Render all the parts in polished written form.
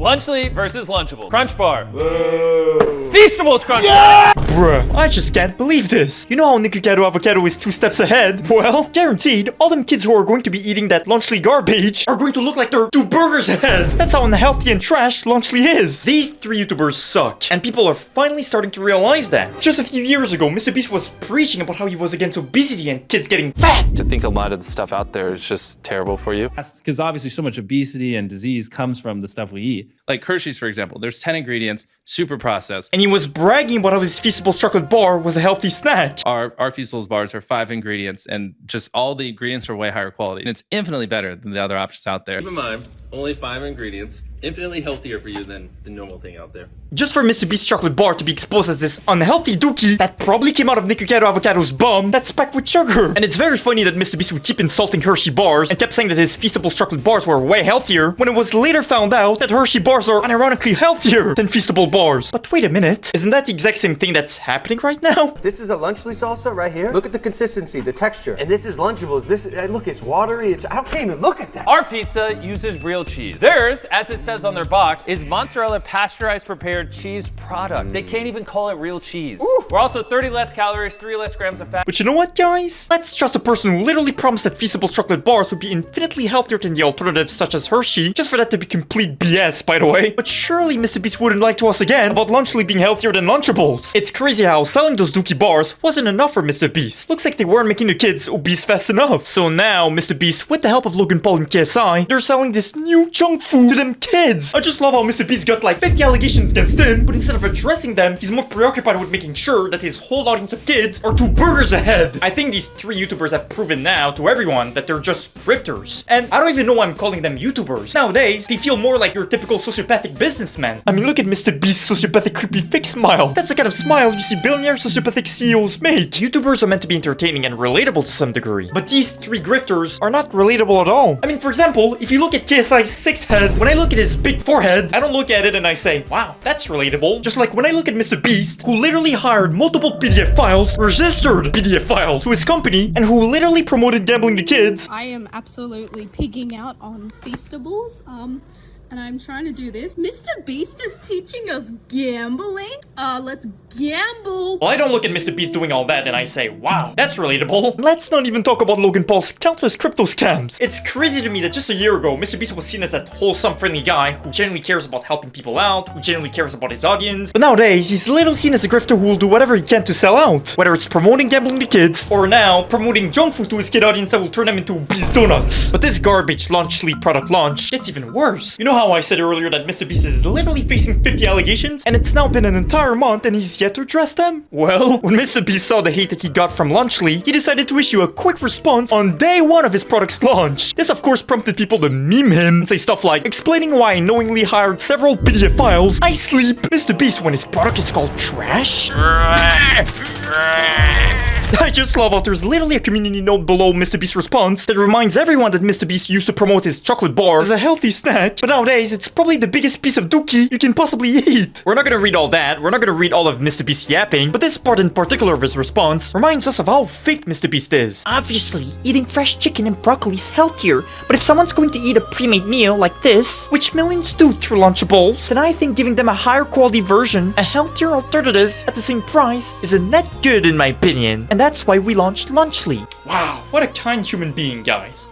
Lunchly versus Lunchables. Crunch Bar. Whoa. Feastables Crunch Bar. Bruh, I just can't believe this. You know how Nikocado Avocado is 2 steps ahead? Well, guaranteed, all them kids who are going to be eating that Lunchly garbage are going to look like they're 2 burgers ahead. That's how unhealthy and trash Lunchly is. These 3 YouTubers suck, and people are finally starting to realize that. Just a few years ago, MrBeast was preaching about how he was against obesity and kids getting fat. I think a lot of the stuff out there is just terrible for you. Because obviously so much obesity and disease comes from the stuff we eat. Like Hershey's, for example, there's 10 ingredients, super processed. And he was bragging about how his Feastables chocolate bar was a healthy snack. Our Feastables bars are 5 ingredients, and just all the ingredients are way higher quality. And it's infinitely better than the other options out there. Keep in mind, only 5 ingredients. Infinitely healthier for you than the normal thing out there. Just for MrBeast chocolate bar to be exposed as this unhealthy dookie that probably came out of Nikocado Avocado's bum that's packed with sugar. And it's very funny that MrBeast would keep insulting Hershey bars and kept saying that his Feastables chocolate bars were way healthier when it was later found out that Hershey bars are unironically healthier than Feastable bars. But wait a minute, isn't that the exact same thing that's happening right now? This is a Lunchly salsa right here. Look at the consistency, the texture. And this is Lunchables. This, look, it's watery. I can't even look at that. Our pizza uses real cheese. Theirs, as it says on their box, is mozzarella pasteurized prepared cheese product. They can't even call it real cheese. Ooh. We're also 30 less calories, 3 less grams of fat. But you know what, guys? Let's trust a person who literally promised that Feastables chocolate bars would be infinitely healthier than the alternatives such as Hershey, just for that to be complete BS, by the way. But surely MrBeast wouldn't lie to us again about Lunchly being healthier than Lunchables. It's crazy how selling those dookie bars wasn't enough for MrBeast. Looks like they weren't making the kids obese fast enough. So now, MrBeast, with the help of Logan Paul and KSI, they're selling this new junk food to them kids. I just love how MrBeast got like 50 allegations against him, but instead of addressing them, he's more preoccupied with making sure that his whole audience of kids are 2 burgers ahead. I think these 3 YouTubers have proven now to everyone that they're just grifters. And I don't even know why I'm calling them YouTubers. Nowadays, they feel more like your typical sociopathic businessman. I mean, look at MrBeast's sociopathic creepy fake smile. That's the kind of smile you see billionaire sociopathic CEOs make. YouTubers are meant to be entertaining and relatable to some degree, but these 3 grifters are not relatable at all. I mean, for example, if you look at KSI's 6 head, when I look at his big forehead, I don't look at it and I say, wow, that's relatable. Just like when I look at MrBeast, who literally hired multiple PDF files, registered PDF files to his company, and who literally promoted gambling to kids. I am absolutely pigging out on Feastables, and I'm trying to do this. MrBeast is teaching us gambling. Let's gamble. Well, I don't look at MrBeast doing all that and I say, wow, that's relatable. Let's not even talk about Logan Paul's countless crypto scams. It's crazy to me that just a year ago, MrBeast was seen as that wholesome, friendly guy who genuinely cares about helping people out, who genuinely cares about his audience. But nowadays, he's literally seen as a grifter who will do whatever he can to sell out. Whether it's promoting gambling to kids, or now promoting junk food to his kid audience that will turn them into obese donuts. But this garbage Lunchly product launch gets even worse. You know how I said earlier that MrBeast is literally facing 50 allegations, and it's now been an entire month and he's yet to address them? Well, when MrBeast saw the hate that he got from Lunchly, he decided to issue a quick response on day 1 of his product's launch. This of course prompted people to meme him and say stuff like, explaining why I knowingly hired several PDF files, I sleep, MrBeast when his product is called trash? I just love how there's literally a community note below MrBeast's response that reminds everyone that MrBeast used to promote his chocolate bar as a healthy snack, but nowadays it's probably the biggest piece of dookie you can possibly eat. We're not gonna read all that, we're not gonna read all of MrBeast yapping, but this part in particular of his response reminds us of how fake MrBeast is. Obviously, eating fresh chicken and broccoli is healthier, but if someone's going to eat a pre-made meal like this, which millions do through Lunchables, then I think giving them a higher quality version, a healthier alternative, at the same price, is a net good in my opinion. And that's why we launched Lunchly. Wow, what a kind human being, guys.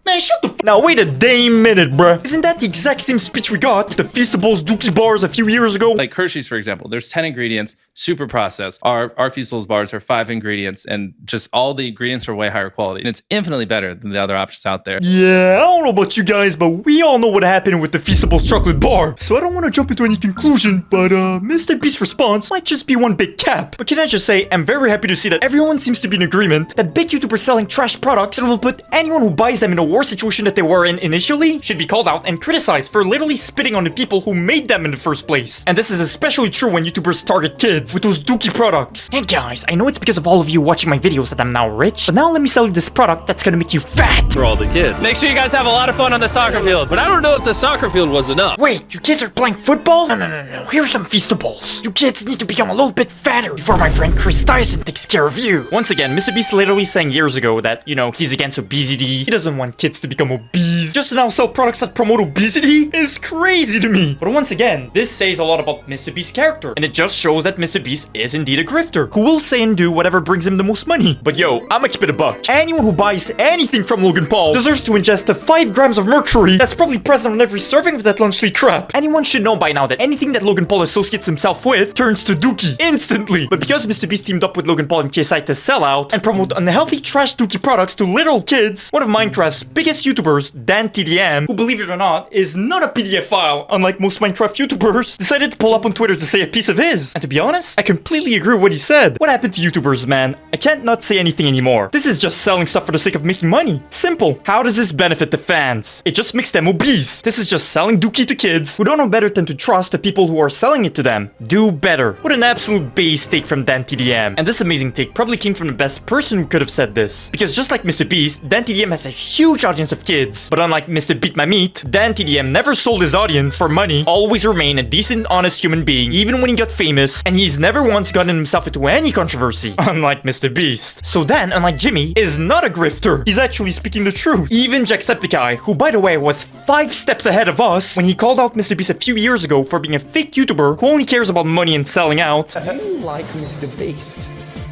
Man, shut the f— Now wait a damn minute, bruh. Isn't that the exact same speech we got to the Feastables dookie bars a few years ago? Like Hershey's, for example, there's 10 ingredients, super processed. Our Feastables bars are 5 ingredients, and just all the ingredients are way higher quality. And it's infinitely better than the other options out there. Yeah, I don't know about you guys, but we all know what happened with the Feastables chocolate bar. So I don't want to jump into any conclusion, but MrBeast's response might just be one big cap. But can I just say, I'm very happy to see that everyone seems to be in agreement that big YouTubers selling trash products that will put anyone who buys them in a worse situation that they were in initially should be called out and criticized for literally spitting on the people who made them in the first place. And this is especially true when YouTubers target kids. kids with those dookie products. Hey guys, I know it's because of all of you watching my videos that I'm now rich, but now let me sell you this product that's gonna make you fat. For all the kids. Make sure you guys have a lot of fun on the soccer field, but I don't know if the soccer field was enough. Wait, you kids are playing football? No. Here's some Feastables. You kids need to become a little bit fatter before my friend Chris Tyson takes care of you. Once again, MrBeast literally saying years ago that, you know, he's against obesity. He doesn't want kids to become obese. Just to now sell products that promote obesity is crazy to me. But once again, this says a lot about MrBeast's character. And it just shows that MrBeast is indeed a grifter who will say and do whatever brings him the most money. But yo, I'ma keep it a buck. Anyone who buys anything from Logan Paul deserves to ingest the 5 grams of mercury that's probably present on every serving of that lunchly crap. Anyone should know by now that anything that Logan Paul associates himself with turns to dookie instantly. But because MrBeast teamed up with Logan Paul and KSI to sell out and promote unhealthy trash dookie products to literal kids, one of Minecraft's biggest YouTubers, DanTDM, who believe it or not, is not a PDF file, unlike most Minecraft YouTubers, decided to pull up on Twitter to say a piece of his. And to be honest, I completely agree with what he said. What happened to YouTubers, man? I can't not say anything anymore. This is just selling stuff for the sake of making money. Simple. How does this benefit the fans? It just makes them obese. This is just selling dookie to kids who don't know better than to trust the people who are selling it to them. Do better. What an absolute base take from DanTDM. And this amazing take probably came from the best person who could have said this. Because just like MrBeast, DanTDM has a huge audience of kids. But unlike Mr. Beat My Meat, DanTDM never sold his audience for money, always remained a decent, honest human being, even when he got famous, and he's never once gotten himself into any controversy, unlike MrBeast. So Dan, unlike Jimmy, is not a grifter. He's actually speaking the truth. Even JackSepticEye, who by the way was 5 steps ahead of us when he called out MrBeast a few years ago for being a fake YouTuber who only cares about money and selling out. Do you like MrBeast?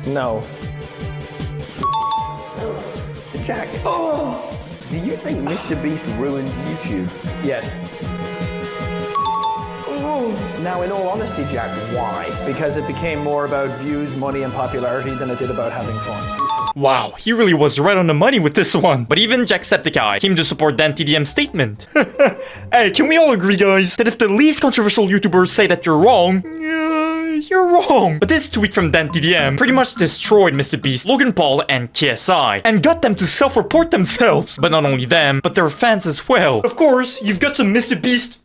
No. Jack. Oh! Do you think MrBeast ruined YouTube? Yes. Now, in all honesty, Jack, why? Because it became more about views, money, and popularity than it did about having fun. Wow, he really was right on the money with this one. But even JackSepticEye came to support DanTDM's statement. Hey, can we all agree, guys, that if the least controversial YouTubers say that you're wrong, you're wrong. But this tweet from DanTDM pretty much destroyed MrBeast, Logan Paul, and KSI, and got them to self-report themselves. But not only them, but their fans as well. Of course, you've got some MrBeast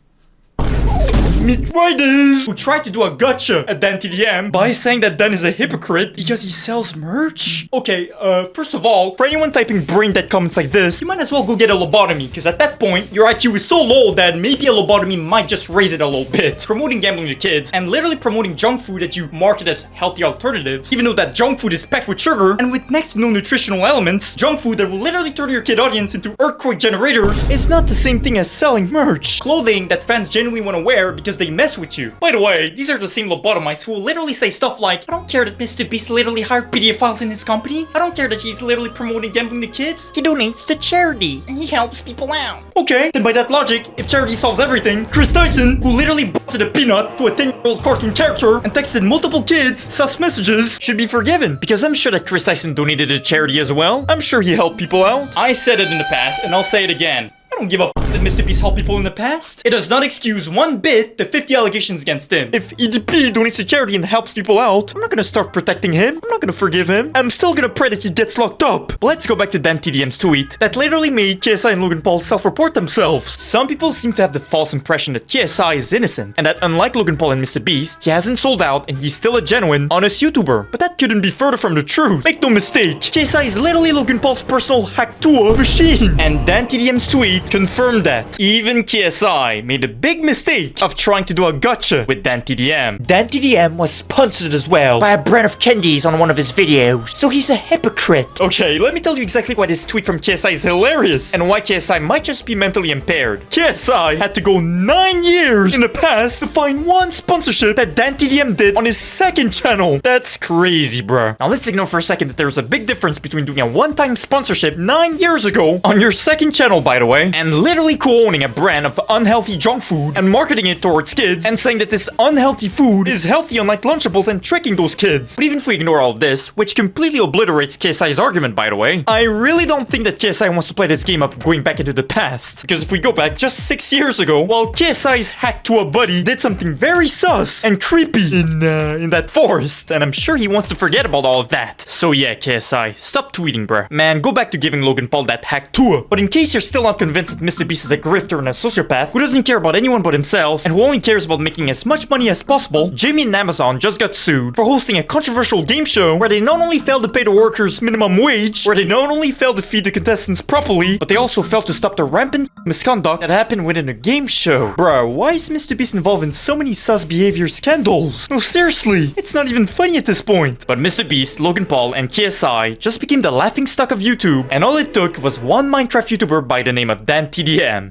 meat riders who tried to do a gotcha at DanTDM by saying that Dan is a hypocrite because he sells merch. Okay, first of all, for anyone typing brain dead comments like this, you might as well go get a lobotomy, because at that point, your IQ is so low that maybe a lobotomy might just raise it a little bit. Promoting gambling to kids and literally promoting junk food that you market as healthy alternatives, even though that junk food is packed with sugar and with next to no nutritional elements, junk food that will literally turn your kid audience into earthquake generators, is not the same thing as selling merch. Clothing that fans genuinely want to wear because they mess with you. By the way, these are the same lobotomites who will literally say stuff like, I don't care that MrBeast literally hired pedophiles in his company. I don't care that he's literally promoting gambling to kids. He donates to charity, and he helps people out. Okay, then by that logic, if charity solves everything, Chris Tyson, who literally busted a peanut to a 10-year-old cartoon character and texted multiple kids sus messages, should be forgiven. Because I'm sure that Chris Tyson donated to charity as well. I'm sure he helped people out. I said it in the past, and I'll say it again. I don't give a f that MrBeast helped people in the past. It does not excuse one bit the 50 allegations against him. If EDP donates to charity and helps people out, I'm not gonna start protecting him. I'm not gonna forgive him. I'm still gonna pray that he gets locked up. But let's go back to DanTDM's tweet that literally made KSI and Logan Paul self-report themselves. Some people seem to have the false impression that KSI is innocent, and that unlike Logan Paul and MrBeast, he hasn't sold out and he's still a genuine, honest YouTuber. But that couldn't be further from the truth. Make no mistake, KSI is literally Logan Paul's personal hack-tua machine. And DanTDM's tweet confirmed that. Even KSI made a big mistake of trying to do a gotcha with DanTDM. DanTDM was sponsored as well by a brand of candies on one of his videos, so he's a hypocrite. Okay, let me tell you exactly why this tweet from KSI is hilarious and why KSI might just be mentally impaired. KSI had to go 9 years in the past to find one sponsorship that DanTDM did on his second channel. That's crazy, bruh. Now let's ignore for a second that there's a big difference between doing a one-time sponsorship 9 years ago on your second channel, by the way, and literally co-owning a brand of unhealthy junk food and marketing it towards kids and saying that this unhealthy food is healthy unlike Lunchables and tricking those kids. But even if we ignore all of this, which completely obliterates KSI's argument, by the way, I really don't think that KSI wants to play this game of going back into the past. Because if we go back just 6 years ago, while KSI's hack to a buddy did something very sus and creepy in that forest, and I'm sure he wants to forget about all of that. So yeah, KSI, stop tweeting, bruh. Man, go back to giving Logan Paul that hack to. But in case you're still not convinced convinced that MrBeast is a grifter and a sociopath who doesn't care about anyone but himself and who only cares about making as much money as possible, Jamie and Amazon just got sued for hosting a controversial game show where they not only failed to pay the workers minimum wage, where they not only failed to feed the contestants properly, but they also failed to stop the rampant misconduct that happened within a game show. Bruh, why is MrBeast involved in so many sus behavior scandals? No, seriously, it's not even funny at this point. But MrBeast, Logan Paul, and KSI just became the laughingstock of YouTube, and all it took was one Minecraft YouTuber by the name of DanTDM.